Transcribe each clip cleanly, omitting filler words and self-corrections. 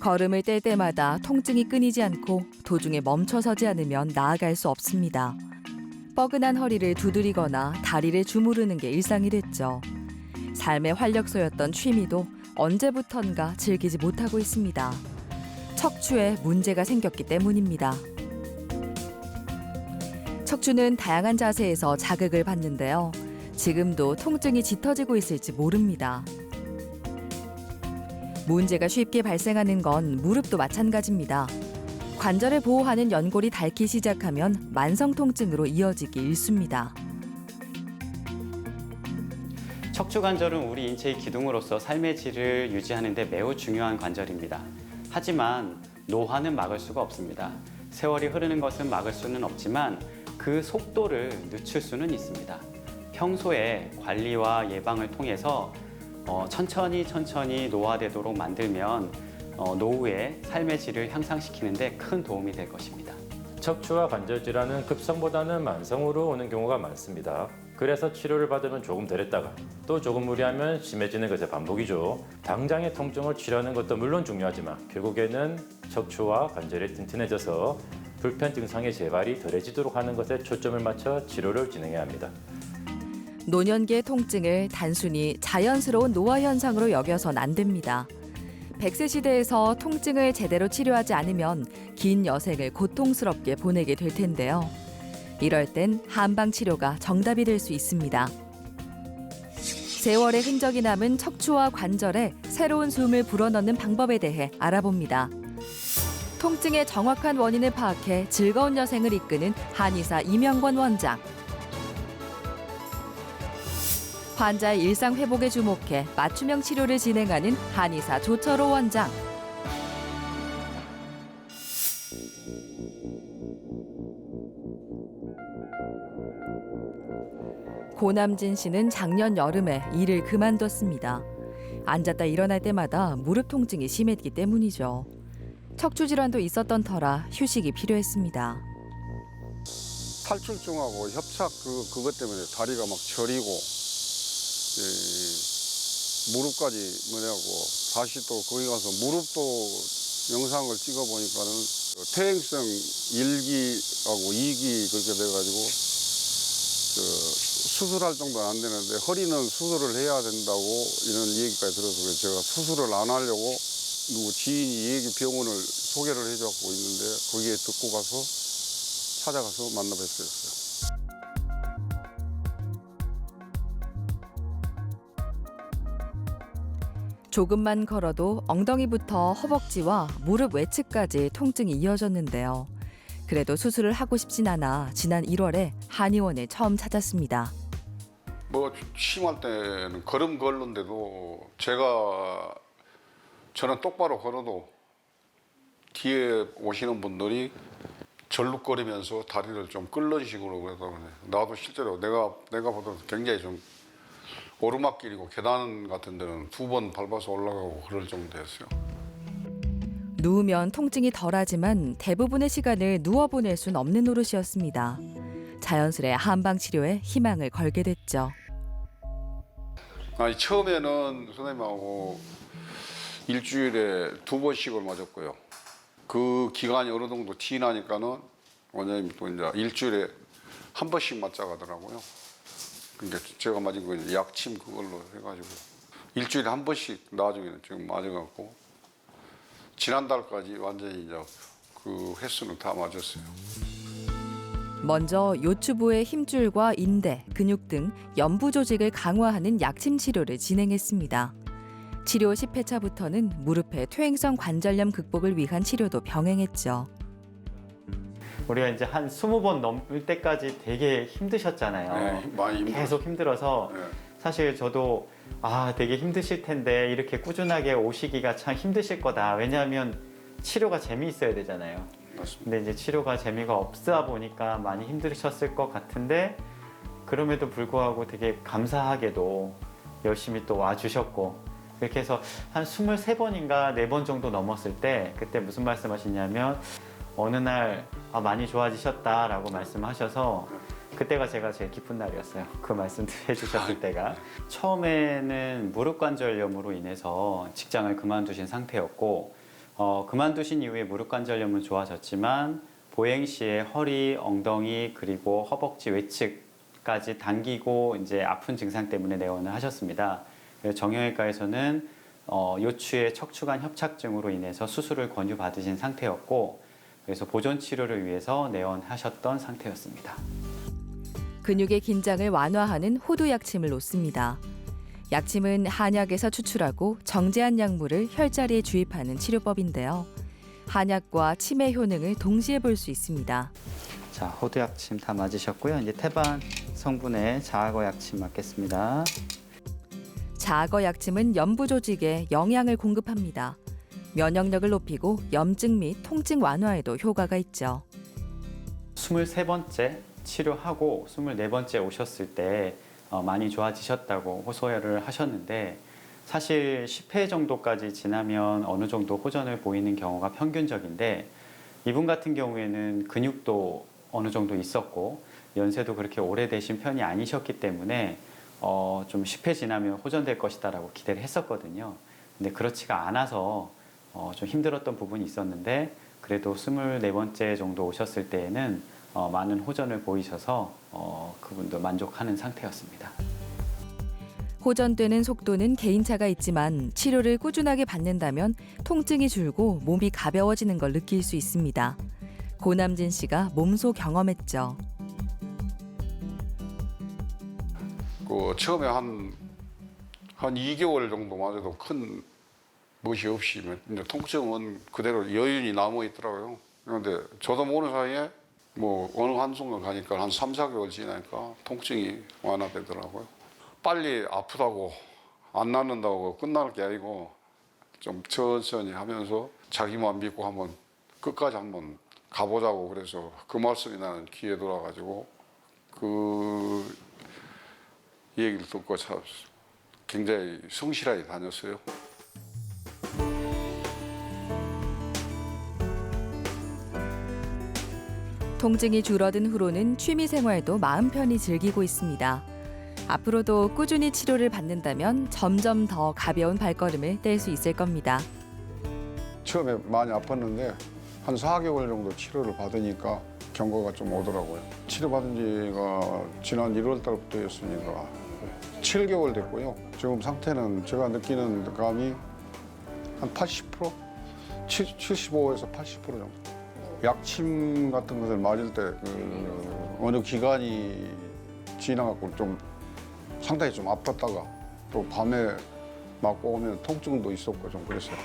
걸음을 뗄 때마다 통증이 끊이지 않고 도중에 멈춰서지 않으면 나아갈 수 없습니다. 뻐근한 허리를 두드리거나 다리를 주무르는 게 일상이 됐죠. 삶의 활력소였던 취미도 언제부턴가 즐기지 못하고 있습니다. 척추에 문제가 생겼기 때문입니다. 척추는 다양한 자세에서 자극을 받는데요. 지금도 통증이 짙어지고 있을지 모릅니다. 문제가 쉽게 발생하는 건 무릎도 마찬가지입니다. 관절을 보호하는 연골이 닳기 시작하면 만성 통증으로 이어지기 일쑤입니다. 척추 관절은 우리 인체의 기둥으로서 삶의 질을 유지하는 데 매우 중요한 관절입니다. 하지만 노화는 막을 수가 없습니다. 세월이 흐르는 것은 막을 수는 없지만 그 속도를 늦출 수는 있습니다. 평소에 관리와 예방을 통해서 천천히 노화되도록 만들면 노후에 삶의 질을 향상시키는 데 큰 도움이 될 것입니다. 척추와 관절 질환은 급성보다는 만성으로 오는 경우가 많습니다. 그래서 치료를 받으면 조금 덜했다가 또 조금 무리하면 심해지는 것의 반복이죠. 당장의 통증을 치료하는 것도 물론 중요하지만 결국에는 척추와 관절이 튼튼해져서 불편 증상의 재발이 덜해지도록 하는 것에 초점을 맞춰 치료를 진행해야 합니다. 노년기의 통증을 단순히 자연스러운 노화 현상으로 여겨선 안 됩니다. 100세 시대에서 통증을 제대로 치료하지 않으면 긴 여생을 고통스럽게 보내게 될 텐데요. 이럴 땐 한방 치료가 정답이 될 수 있습니다. 세월의 흔적이 남은 척추와 관절에 새로운 숨을 불어넣는 방법에 대해 알아봅니다. 통증의 정확한 원인을 파악해 즐거운 여생을 이끄는 한의사 이명권 원장. 환자의 일상 회복에 주목해 맞춤형 치료를 진행하는 한의사 조철호 원장. 고남진 씨는 작년 여름에 일을 그만뒀습니다. 앉았다 일어날 때마다 무릎 통증이 심했기 때문이죠. 척추 질환도 있었던 터라 휴식이 필요했습니다. 탈출증하고 협착 그것 때문에 다리가 막 저리고 무릎까지 뭐냐고 다시 또 거기 가서 무릎도 영상을 찍어 보니까는 퇴행성 1기하고 2기 그렇게 돼가지고 수술할 정도는 안 되는데 허리는 수술을 해야 된다고 이런 얘기까지 들어서 제가 수술을 안 하려고 누구 지인이 얘기 병원을 소개를 해줘갖고 있는데 거기에 듣고 가서 찾아가서 만나뵀어요. 조금만 걸어도 엉덩이부터 허벅지와 무릎 외측까지 통증이 이어졌는데요. 그래도 수술을 하고 싶진 않아 지난 1월에 한의원을 처음 찾았습니다. 뭐 심할 때는 걸음 걸는데도 저는 똑바로 걸어도 뒤에 오시는 분들이 절룩거리면서 다리를 좀 끓는 식으로 그러다 보니 나도 실제로 내가 보다 굉장히 좀 오르막길이고 계단 같은 데는 2번 밟아서 올라가고 그럴 정도였어요. 누우면 통증이 덜하지만 대부분의 시간을 누워 보낼 순 없는 노릇이었습니다. 자연스레 한방 치료에 희망을 걸게 됐죠. 아니 처음에는 선생님하고 일주일에 2번씩을 맞았고요. 그 기간이 어느 정도 지나니까는 원장님이 또 이제 일주일에 1번씩 맞자고 하더라고요. 그러니까 제가 맞은 거 약침 그걸로 해가지고 일주일에 1번씩 나중에는 지금 맞아갖고 지난달까지 완전히 이제 그 횟수는 다 맞았어요. 먼저 요추부의 힘줄과 인대, 근육 등 연부 조직을 강화하는 약침 치료를 진행했습니다. 치료 10회차부터는 무릎의 퇴행성 관절염 극복을 위한 치료도 병행했죠. 우리가 이제 한 20번 넘을 때까지 되게 힘드셨잖아요. 네, 많이 힘들었어요. 계속 힘들어서 네. 사실 저도 되게 힘드실 텐데 이렇게 꾸준하게 오시기가 참 힘드실 거다. 왜냐하면 치료가 재미있어야 되잖아요. 맞습니다. 근데 이제 치료가 재미가 없다 보니까 많이 힘드셨을 것 같은데 그럼에도 불구하고 되게 감사하게도 열심히 또 와주셨고 이렇게 해서 한 23번인가 4번 정도 넘었을 때 그때 무슨 말씀하시냐면 어느 날 많이 좋아지셨다라고 말씀하셔서 그때가 제가 제일 기쁜 날이었어요. 그 말씀 해주셨을 때가. 처음에는 무릎 관절염으로 인해서 직장을 그만두신 상태였고 그만두신 이후에 무릎 관절염은 좋아졌지만 보행 시에 허리, 엉덩이 그리고 허벅지 외측까지 당기고 이제 아픈 증상 때문에 내원을 하셨습니다. 그래서 정형외과에서는 요추의 척추관 협착증으로 인해서 수술을 권유받으신 상태였고 그래서 보존 치료를 위해서 내원하셨던 상태였습니다. 근육의 긴장을 완화하는 호두 약침을 놓습니다. 약침은 한약에서 추출하고 정제한 약물을 혈자리에 주입하는 치료법인데요. 한약과 치매 효능을 동시에 볼 수 있습니다. 자, 호두 약침 다 맞으셨고요. 이제 태반 성분의 자악어 약침 맞겠습니다. 자악어 약침은 연부 조직에 영양을 공급합니다. 면역력을 높이고 염증 및 통증 완화에도 효과가 있죠. 23번째 치료하고 24번째 오셨을 때 많이 좋아지셨다고 호소를 하셨는데 사실 10회 정도까지 지나면 어느 정도 호전을 보이는 경우가 평균적인데 이분 같은 경우에는 근육도 어느 정도 있었고 연세도 그렇게 오래되신 편이 아니셨기 때문에 좀 10회 지나면 호전될 것이다라고 기대를 했었거든요. 근데 그렇지가 않아서 좀 힘들었던 부분이 있었는데 그래도 24번째 정도 오셨을 때에는 많은 호전을 보이셔서 그분도 만족하는 상태였습니다. 호전되는 속도는 개인차가 있지만 치료를 꾸준하게 받는다면 통증이 줄고 몸이 가벼워지는 걸 느낄 수 있습니다. 고남진 씨가 몸소 경험했죠. 처음에 한 2개월 정도만 해도 큰 멋이 없이 이제 통증은 그대로 여윤이 남아 있더라고요. 그런데 저도 모르는 사이에 뭐 어느 한순간 가니까 한 3, 4개월 지나니까 통증이 완화되더라고요. 빨리 아프다고 안 낫는다고 끝날 게 아니고 좀 천천히 하면서 자기만 믿고 한번 끝까지 한번 가보자고 그래서 그 말씀이 나는 귀에 돌아가지고 그 얘기를 듣고 참 굉장히 성실하게 다녔어요. 통증이 줄어든 후로는 취미 생활도 마음 편히 즐기고 있습니다. 앞으로도 꾸준히 치료를 받는다면 점점 더 가벼운 발걸음을 뗄 수 있을 겁니다. 처음에 많이 아팠는데 한 4개월 정도 치료를 받으니까 경과가 좀 오더라고요. 치료받은 지가 지난 1월 달부터였으니까 7개월 됐고요. 지금 상태는 제가 느끼는 감이 한 80%? 75에서 80% 정도. 약침 같은 것을 맞을 때 어느 기간이 지나갖고 좀 상당히 좀 아팠다가 또 밤에 맞고 오면 통증도 있었고 좀 그랬어요.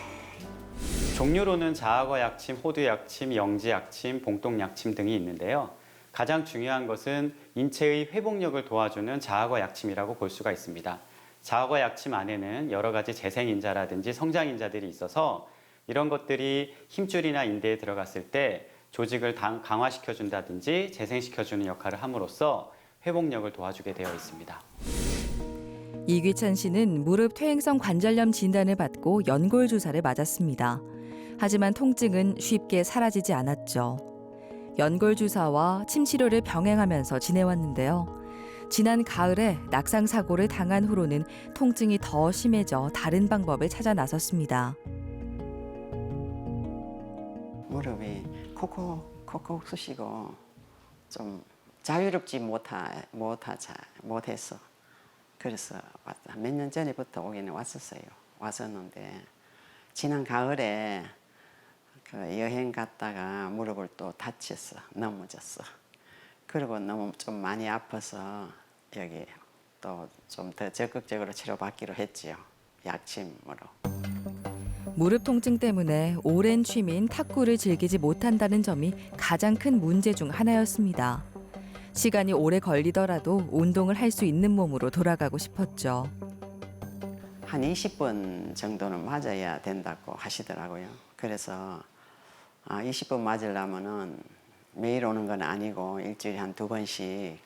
종류로는 자악어 약침, 호두 약침, 영지 약침, 봉동 약침 등이 있는데요. 가장 중요한 것은 인체의 회복력을 도와주는 자악어 약침이라고 볼 수가 있습니다. 자악어 약침 안에는 여러 가지 재생인자라든지 성장인자들이 있어서 이런 것들이 힘줄이나 인대에 들어갔을 때 조직을 강화시켜준다든지 재생시켜주는 역할을 함으로써 회복력을 도와주게 되어 있습니다. 이귀찬 씨는 무릎 퇴행성 관절염 진단을 받고 연골 주사를 맞았습니다. 하지만 통증은 쉽게 사라지지 않았죠. 연골 주사와 침 치료를 병행하면서 지내왔는데요. 지난 가을에 낙상 사고를 당한 후로는 통증이 더 심해져 다른 방법을 찾아 나섰습니다. 무릎이 콕콕 쑤시고 좀 자유롭지 못해서 그래서 몇 년 전부터 오기는 왔었는데 지난 가을에 그 여행 갔다가 무릎을 또 다쳤어. 넘어졌어. 그리고 너무 좀 많이 아파서 여기 또 좀 더 적극적으로 치료받기로 했지요. 약침으로. 무릎 통증 때문에 오랜 취미인 탁구를 즐기지 못한다는 점이 가장 큰 문제 중 하나였습니다. 시간이 오래 걸리더라도 운동을 할 수 있는 몸으로 돌아가고 싶었죠. 한 20번 정도는 맞아야 된다고 하시더라고요. 그래서 20번 맞으려면은 매일 오는 건 아니고 일주일에 한 2번씩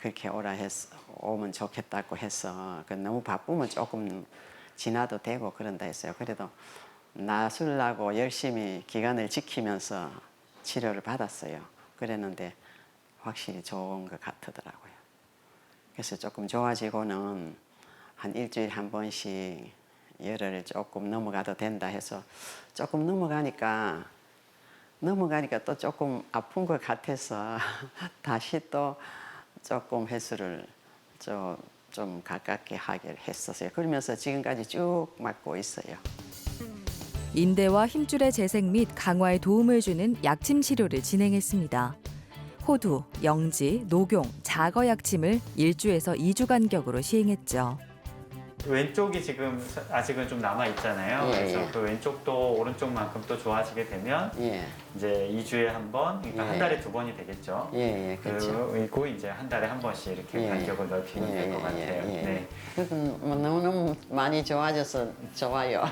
그렇게 오면 좋겠다고 해서 너무 바쁘면 조금 지나도 되고 그런다 했어요. 그래도 나서려고 열심히 기간을 지키면서 치료를 받았어요. 그랬는데 확실히 좋은 것 같더라고요. 그래서 조금 좋아지고는 한 일주일에 한 번씩 열흘 조금 넘어가도 된다 해서 조금 넘어가니까 또 조금 아픈 것 같아서 다시 또 조금 횟수를 좀 가깝게 하기로 했었어요. 그러면서 지금까지 쭉 맞고 있어요. 인대와 힘줄의 재생 및 강화에 도움을 주는 약침 치료를 진행했습니다. 호두, 영지, 녹용, 자거 약침을 1주에서 2주 간격으로 시행했죠. 왼쪽이 지금 아직은 좀 남아 있잖아요. 예, 그래서 예. 그 왼쪽도 오른쪽만큼 또 좋아지게 되면 예, 이제 2주에 한 번, 그러니까 예. 한 달에 2번이 되겠죠. 예, 그렇죠. 그리고 이제 한 달에 한 번씩 이렇게 예, 간격을 넓히면 될 것 같아요. 네. 그래서 뭐 너무너무 많이 좋아져서 좋아요.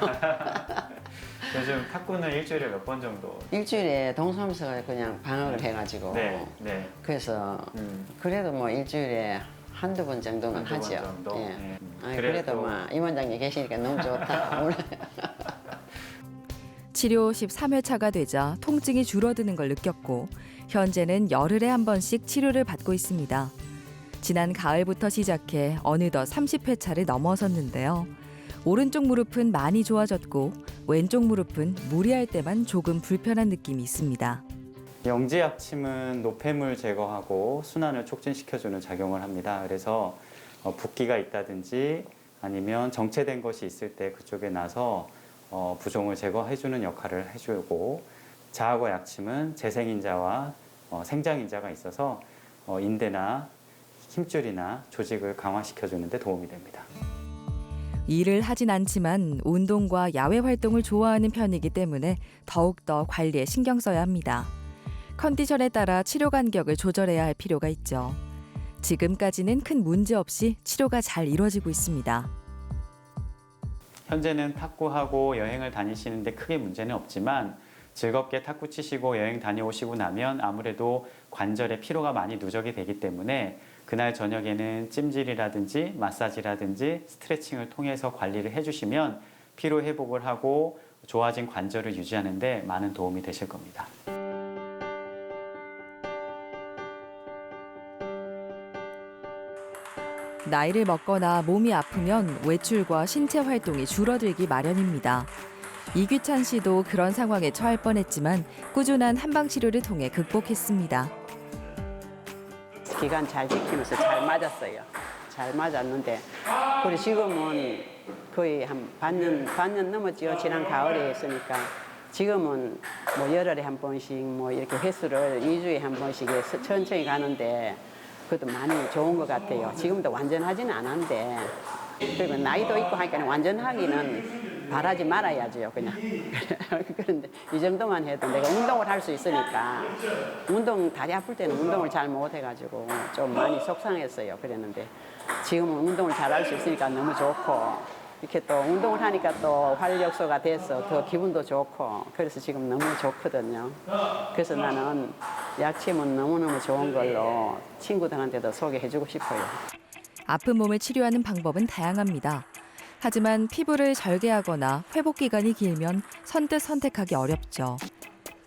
요즘 탁구는 일주일에 몇 번 정도? 일주일에 동사무소가 그냥 방학을 해가지고 네, 네. 그래서 음. 그래도 뭐 일주일에 한두 번 정도는 한두 번 하죠. 정도? 예. 네. 아니, 그래도- 그래도 뭐 이 원장님 계시니까 너무 좋다. 오늘 치료 13회차가 되자 통증이 줄어드는 걸 느꼈고 현재는 열흘에 한 번씩 치료를 받고 있습니다. 지난 가을부터 시작해 어느덧 30회차를 넘어섰는데요. 오른쪽 무릎은 많이 좋아졌고 왼쪽 무릎은 무리할 때만 조금 불편한 느낌이 있습니다. 영지 약침은 노폐물 제거하고 순환을 촉진시켜주는 작용을 합니다. 그래서 붓기가 있다든지 아니면 정체된 것이 있을 때 그쪽에 나서 부종을 제거해주는 역할을 해주고, 자하고 약침은 재생인자와 생장인자가 있어서 인대나 힘줄이나 조직을 강화시켜주는 데 도움이 됩니다. 일을 하진 않지만 운동과 야외 활동을 좋아하는 편이기 때문에 더욱더 관리에 신경 써야 합니다. 컨디션에 따라 치료 간격을 조절해야 할 필요가 있죠. 지금까지는 큰 문제 없이 치료가 잘 이루어지고 있습니다. 현재는 탁구하고 여행을 다니시는데 크게 문제는 없지만 즐겁게 탁구 치시고 여행 다녀오시고 나면 아무래도 관절에 피로가 많이 누적이 되기 때문에 그날 저녁에는 찜질이라든지 마사지라든지 스트레칭을 통해서 관리를 해주시면 피로 회복을 하고 좋아진 관절을 유지하는 데 많은 도움이 되실 겁니다. 나이를 먹거나 몸이 아프면 외출과 신체 활동이 줄어들기 마련입니다. 이규찬 씨도 그런 상황에 처할 뻔했지만 꾸준한 한방 치료를 통해 극복했습니다. 기간 잘 지키면서 잘 맞았어요. 잘 맞았는데 그리고 지금은 거의 한 반년 넘었죠. 지난 가을에 했으니까 지금은 뭐 열흘에 한 번씩 뭐 이렇게 횟수를 2주에 한 번씩 해서 천천히 가는데 그것도 많이 좋은 것 같아요. 지금도 완전하지는 않은데 그리고 나이도 있고 하니까 완전하기는 바라지 말아야죠. 그냥 그런데 이 정도만 해도 내가 운동을 할 수 있으니까 다리 아플 때는 운동을 잘 못해가지고 좀 많이 속상했어요. 그랬는데 지금은 운동을 잘 할 수 있으니까 너무 좋고 이렇게 또 운동을 하니까 또 활력소가 돼서 더 기분도 좋고 그래서 지금 너무 좋거든요. 그래서 나는 약침은 너무너무 좋은 걸로 친구들한테도 소개해주고 싶어요. 아픈 몸을 치료하는 방법은 다양합니다. 하지만 피부를 절개하거나 회복 기간이 길면 선뜻 선택하기 어렵죠.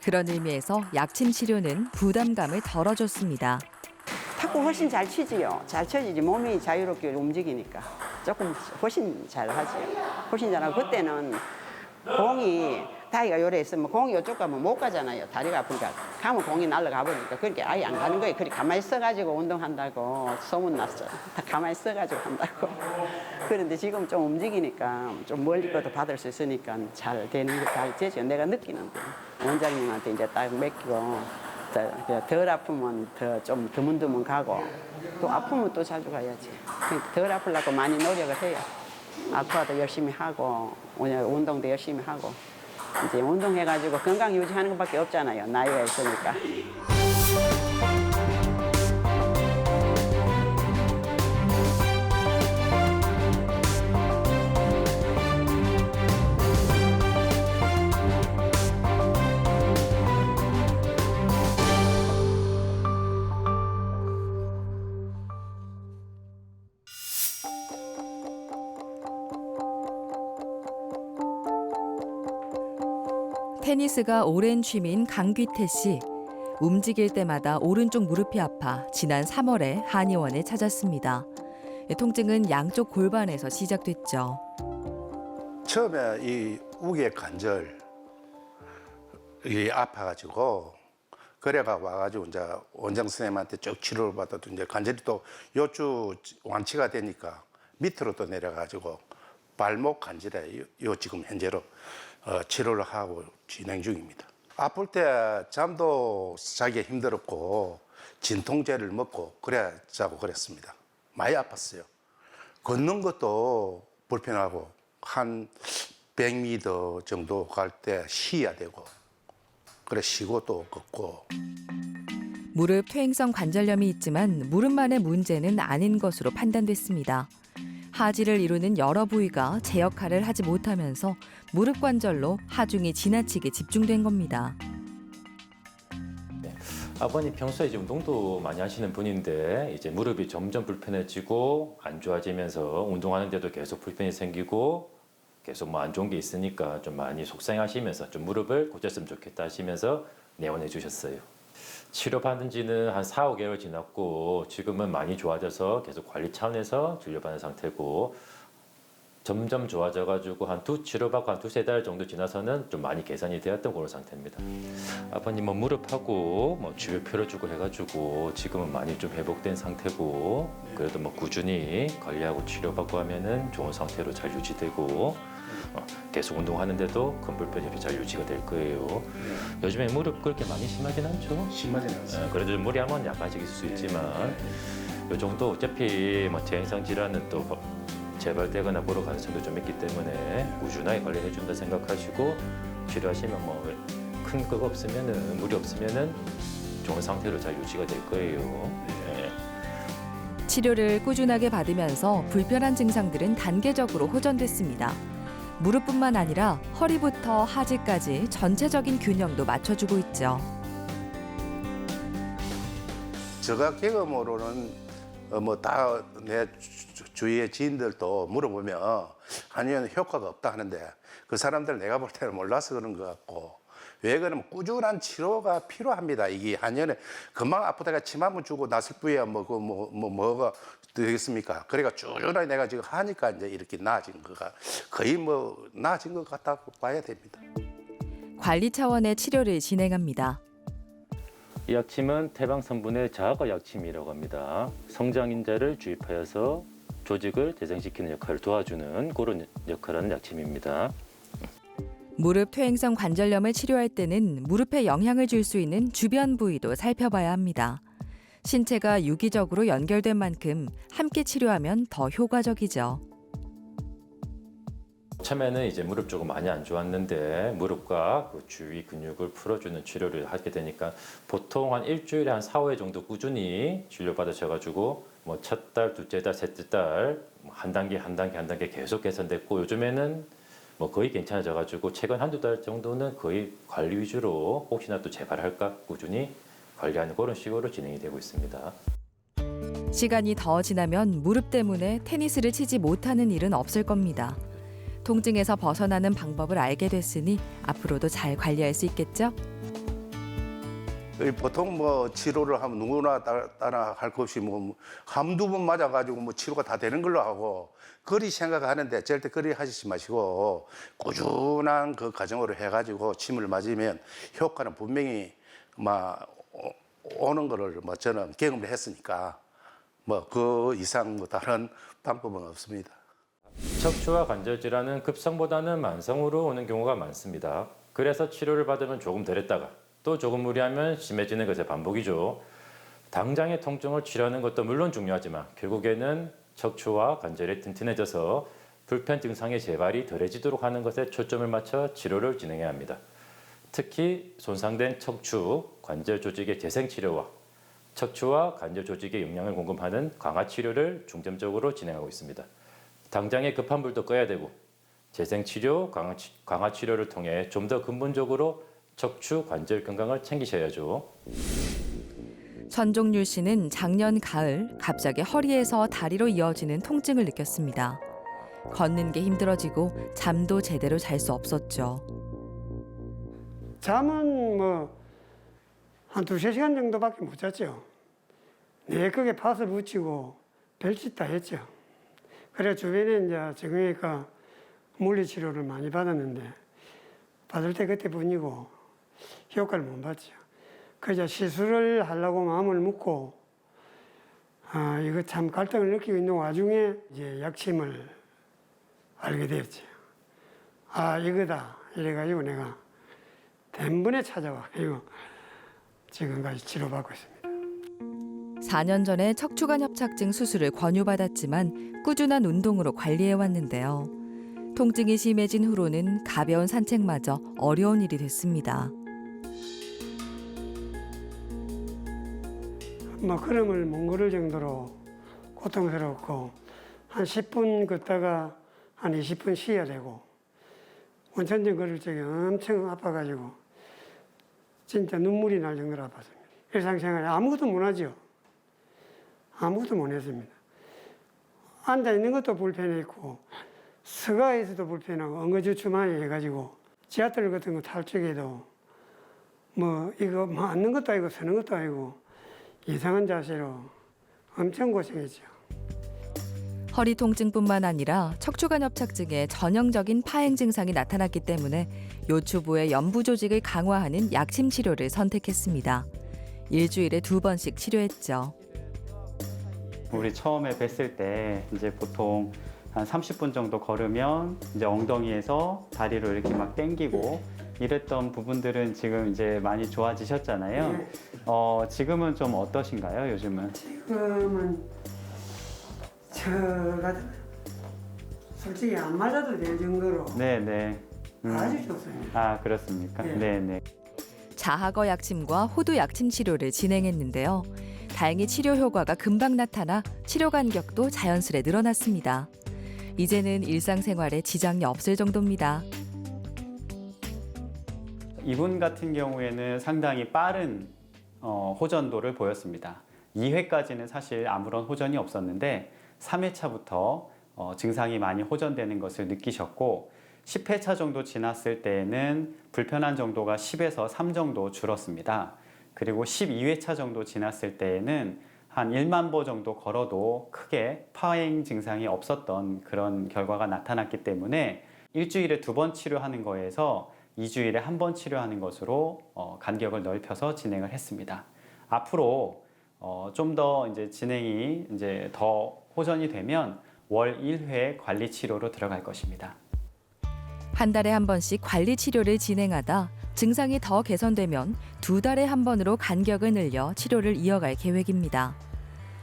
그런 의미에서 약침 치료는 부담감을 덜어줬습니다. 탁구 훨씬 잘 치지요. 잘 쳐지지. 몸이 자유롭게 움직이니까 조금 훨씬 잘하지. 훨씬 잘하고 그때는 공이 다리가 요래 있으면 공이 이쪽 가면 못 가잖아요. 다리가 아프니까 가면 공이 날아가 버리니까 그렇게 아예 안 가는 거예요. 그렇게 가만히 써가지고 운동한다고 소문났어요. 다 가만히 써가지고 한다고. 그런데 지금 좀 움직이니까 좀 멀리 것도 받을 수 있으니까 잘 되는 게 잘 되죠. 내가 느끼는데 원장님한테 이제 딱 맡기고 덜 아프면 좀 드문드문 가고 또 아프면 또 자주 가야지. 덜 아프려고 많이 노력을 해요. 아파도 열심히 하고 오늘 운동도 열심히 하고 이제 운동해가지고 건강 유지하는 것밖에 없잖아요. 나이가 있으니까. 테니스가 오랜 취미인 강귀태 씨. 움직일 때마다 오른쪽 무릎이 아파 지난 3월에 한의원에 찾았습니다. 통증은 양쪽 골반에서 시작됐죠. 처음에 이 우개 관절 이 아파가지고 그래가 와가지고 이제 원장 선생님한테 쭉 치료를 받아도 이제 관절이 또 요주 완치가 되니까 밑으로 또 내려가지고 발목 관절에 요 지금 현재로 치료를 하고 진행 중입니다. 아플 때 잠도 자기 힘들었고 진통제를 먹고 그래 자고 그랬습니다. 많이 아팠어요. 걷는 것도 불편하고 한 100m 정도 갈 때 쉬어야 되고 그래 쉬고 또 걷고. 무릎 퇴행성 관절염이 있지만 무릎만의 문제는 아닌 것으로 판단됐습니다. 하지를 이루는 여러 부위가 제 역할을 하지 못하면서 무릎 관절로 하중이 지나치게 집중된 겁니다. 아버님 평소에 이제 운동도 많이 하시는 분인데 이제 무릎이 점점 불편해지고 안 좋아지면서 운동하는데도 계속 불편이 생기고 계속 뭐 안 좋은 게 있으니까 좀 많이 속상해하시면서 좀 무릎을 고쳤으면 좋겠다 하시면서 내원해 주셨어요. 치료받은 지는 한 4, 5개월 지났고 지금은 많이 좋아져서 계속 관리 차원에서 진료받는 상태고 점점 좋아져가지고 치료받고 한 2-3달 정도 지나서는 좀 많이 개선이 되었던 그런 상태입니다. 아버님 뭐 무릎하고 뭐 주요표를 주고 해가지고 지금은 많이 좀 회복된 상태고 그래도 뭐 꾸준히 관리하고 치료받고 하면은 좋은 상태로 잘 유지되고 계속 운동하는데도 큰 불편이 없이 잘 유지가 될 거예요. 요즘에 무릎 그렇게 많이 심하진 않죠? 심하진 않습니다. 그래도 좀 무리하면 약간씩 있을 수 있지만 이 정도 어차피 뭐 퇴행성 질환은 또 재발되거나 보러 가능성도 좀 있기 때문에 꾸준하게 관리해 준다 생각하시고 치료하시면 뭐 큰 거 없으면은 무리 없으면은 좋은 상태로 잘 유지가 될 거예요. 네. 치료를 꾸준하게 받으면서 불편한 증상들은 단계적으로 호전됐습니다. 무릎뿐만 아니라 허리부터 하지까지 전체적인 균형도 맞춰주고 있죠. 제가 경험으로는 뭐 다 내 주위의 지인들도 물어보면 한의원은 효과가 없다 하는데 그 사람들 내가 볼 때는 몰라서 그런 것 같고 왜 그러면 꾸준한 치료가 필요합니다. 이게 한의원에 금방 아프다가 침 한번 주고 났을 뿐이야 뭐가 되겠습니까? 그러니까 꾸준하게 내가 지금 하니까 이제 이렇게 나아진 거가 거의 뭐 나아진 것 같다고 봐야 됩니다. 관리 차원의 치료를 진행합니다. 이 약침은 태방 성분의 자가 약침이라고 합니다. 성장인자를 주입하여서 조직을 재생시키는 역할을 도와주는 그런 역할을 하는 약침입니다. 무릎 퇴행성 관절염을 치료할 때는 무릎에 영향을 줄 수 있는 주변 부위도 살펴봐야 합니다. 신체가 유기적으로 연결된 만큼 함께 치료하면 더 효과적이죠. 처음에는 이제 무릎 쪽은 많이 안 좋았는데 무릎과 그 주위 근육을 풀어주는 치료를 하게 되니까 보통 한 일주일에 한 4, 5회 정도 꾸준히 진료받으셔가지고 뭐 첫 달, 둘째 달, 셋째 달 한 단계 계속 개선됐고 요즘에는 뭐 거의 괜찮아져가지고 최근 한두 달 정도는 거의 관리 위주로 혹시나 또 재발할까 꾸준히 관리하는 그런 식으로 진행이 되고 있습니다. 시간이 더 지나면 무릎 때문에 테니스를 치지 못하는 일은 없을 겁니다. 통증에서 벗어나는 방법을 알게 됐으니 앞으로도 잘 관리할 수 있겠죠? 보통 뭐 치료를 하면 누구나 따라 할 것 없이 뭐 한두 번 맞아가지고 뭐 치료가 다 되는 걸로 하고 그리 생각하는데 절대 그리 하시지 마시고 꾸준한 그 과정으로 해가지고 침을 맞으면 효과는 분명히 막 오는 거를 뭐 저는 경험을 했으니까 뭐 그 이상 뭐 다른 방법은 없습니다. 척추와 관절 질환은 급성보다는 만성으로 오는 경우가 많습니다. 그래서 치료를 받으면 조금 덜했다가 또 조금 무리하면 심해지는 것의 반복이죠. 당장의 통증을 치료하는 것도 물론 중요하지만 결국에는 척추와 관절이 튼튼해져서 불편 증상의 재발이 덜해지도록 하는 것에 초점을 맞춰 치료를 진행해야 합니다. 특히 손상된 척추, 관절 조직의 재생 치료와 척추와 관절 조직에 영양을 공급하는 강화 치료를 중점적으로 진행하고 있습니다. 당장의 급한 불도 꺼야 되고 재생 치료, 강화 치료를 통해 좀 더 근본적으로 척추 관절 건강을 챙기셔야죠. 전종률 씨는 작년 가을 갑자기 허리에서 다리로 이어지는 통증을 느꼈습니다. 걷는 게 힘들어지고 잠도 제대로 잘 수 없었죠. 잠은 뭐 한 2-3시간 정도밖에 못 잤죠. 내크게 팥을 붙이고 별짓 다 했죠. 그래 주변에 이제 적응하니까 물리치료를 많이 받았는데 받을 때 그때뿐이고 효과를 못 봤죠. 그저 시술을 하려고 마음을 먹고 이거 참 갈등을 느끼고 있는 와중에 이제 약침을 알게 되었죠. 이거다 이래가지고 내가 대번에 찾아와 이거 지금까지 치료받고 있습니다. 4년 전에 척추관 협착증 수술을 권유받았지만 꾸준한 운동으로 관리해 왔는데요. 통증이 심해진 후로는 가벼운 산책마저 어려운 일이 됐습니다. 걸음을 못 걸을 정도로 고통스럽고 한 10분 걷다가 한 20분 쉬어야 되고 원천적 걸을 적에 엄청 아파가지고 진짜 눈물이 날 정도로 아팠습니다. 일상생활에 아무것도 못 하죠. 아무것도 못 했습니다. 앉아 있는 것도 불편했고 서가 있어도 불편하고 엉거주춤하게 해가지고 지하철 같은 거 탈 적에도 이거 앉는 것도 아니고 서는 것도 아니고 이상한 자세로 엄청 고생했죠. 허리 통증뿐만 아니라 척추관 협착증에 전형적인 파행 증상이 나타났기 때문에 요추부의 연부 조직을 강화하는 약침 치료를 선택했습니다. 일주일에 2번씩 치료했죠. 우리 처음에 뵀을 때 이제 보통 한 30분 정도 걸으면 이제 엉덩이에서 다리로 이렇게 막 당기고 이랬던 부분들은 지금 이제 많이 좋아지셨잖아요. 네. 지금은 좀 어떠신가요? 요즘은? 지금은 솔직히 안 맞아도 될 정도로 네네. 아주 좋습니다. 그렇습니까? 네. 네네. 자하거 약침과 호두 약침 치료를 진행했는데요. 다행히 치료 효과가 금방 나타나 치료 간격도 자연스레 늘어났습니다. 이제는 일상생활에 지장이 없을 정도입니다. 이분 같은 경우에는 상당히 빠른 호전도를 보였습니다. 2회까지는 사실 아무런 호전이 없었는데 3회차부터 증상이 많이 호전되는 것을 느끼셨고 10회차 정도 지났을 때에는 불편한 정도가 10에서 3 정도 줄었습니다. 그리고 12회차 정도 지났을 때에는 한 1만 보 정도 걸어도 크게 파행 증상이 없었던 그런 결과가 나타났기 때문에 일주일에 2번 치료하는 거에서 2주일에 1번 치료하는 것으로 간격을 넓혀서 진행을 했습니다. 앞으로 좀 더 이제 진행이 이제 더 호전이 되면 월 1회 관리 치료로 들어갈 것입니다. 한 달에 한 번씩 관리 치료를 진행하다 증상이 더 개선되면 2달에 한 번으로 간격을 늘려 치료를 이어갈 계획입니다.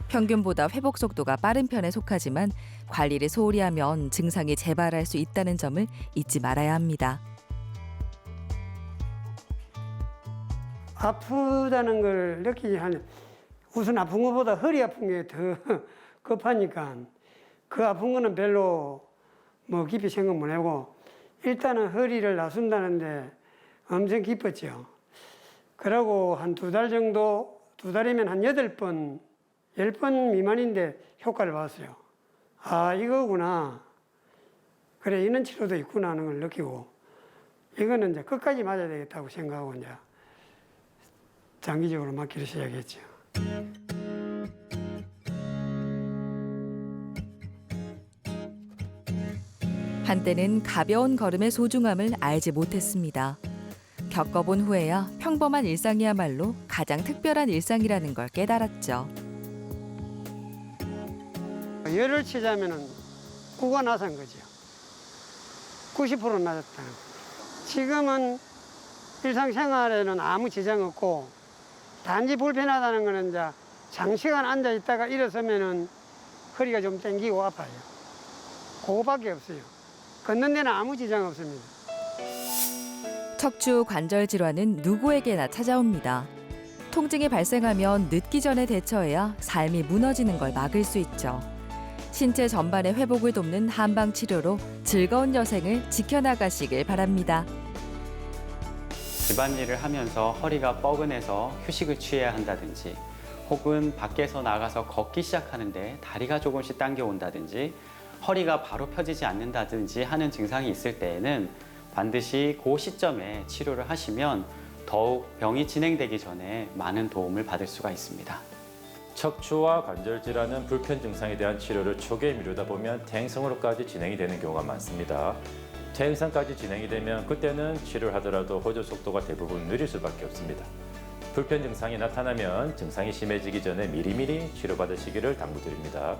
평균보다 회복 속도가 빠른 편에 속하지만 관리를 소홀히 하면 증상이 재발할 수 있다는 점을 잊지 말아야 합니다. 아프다는 걸 느끼지 우선 아픈 것보다 허리 아픈 게 더 급하니까 그 아픈 거는 별로 깊이 생각 못 하고 일단은 허리를 나순다는데 엄청 기뻤죠. 그러고 한 2달 정도, 2달이면 한 8번, 10번 미만인데 효과를 봤어요. 이거구나. 그래, 이런 치료도 있구나 하는 걸 느끼고 이거는 이제 끝까지 맞아야 되겠다고 생각하고 이제 장기적으로 맞기를 시작했죠. 한때는 가벼운 걸음의 소중함을 알지 못했습니다. 겪어본 후에야 평범한 일상이야말로 가장 특별한 일상이라는 걸 깨달았죠. 열을 치자면은 9가 나선 거죠. 90% 낮았다는 거. 지금은 일상생활에는 아무 지장 없고 단지 불편하다는 거는 이제 장시간 앉아 있다가 일어서면은 허리가 좀 땡기고 아파요. 그거밖에 없어요. 걷는 데는 아무 지장 없습니다. 척추 관절 질환은 누구에게나 찾아옵니다. 통증이 발생하면 늦기 전에 대처해야 삶이 무너지는 걸 막을 수 있죠. 신체 전반의 회복을 돕는 한방 치료로 즐거운 여생을 지켜나가시길 바랍니다. 집안일을 하면서 허리가 뻐근해서 휴식을 취해야 한다든지 혹은 밖에서 나가서 걷기 시작하는데 다리가 조금씩 당겨온다든지 허리가 바로 펴지지 않는다든지 하는 증상이 있을 때에는 반드시 그 시점에 치료를 하시면 더욱 병이 진행되기 전에 많은 도움을 받을 수가 있습니다. 척추와 관절 질환은 불편 증상에 대한 치료를 초기에 미루다 보면 퇴행성으로까지 진행이 되는 경우가 많습니다. 퇴행성까지 진행이 되면 그때는 치료를 하더라도 호전 속도가 대부분 느릴 수밖에 없습니다. 불편 증상이 나타나면 증상이 심해지기 전에 미리미리 치료받으시기를 당부드립니다.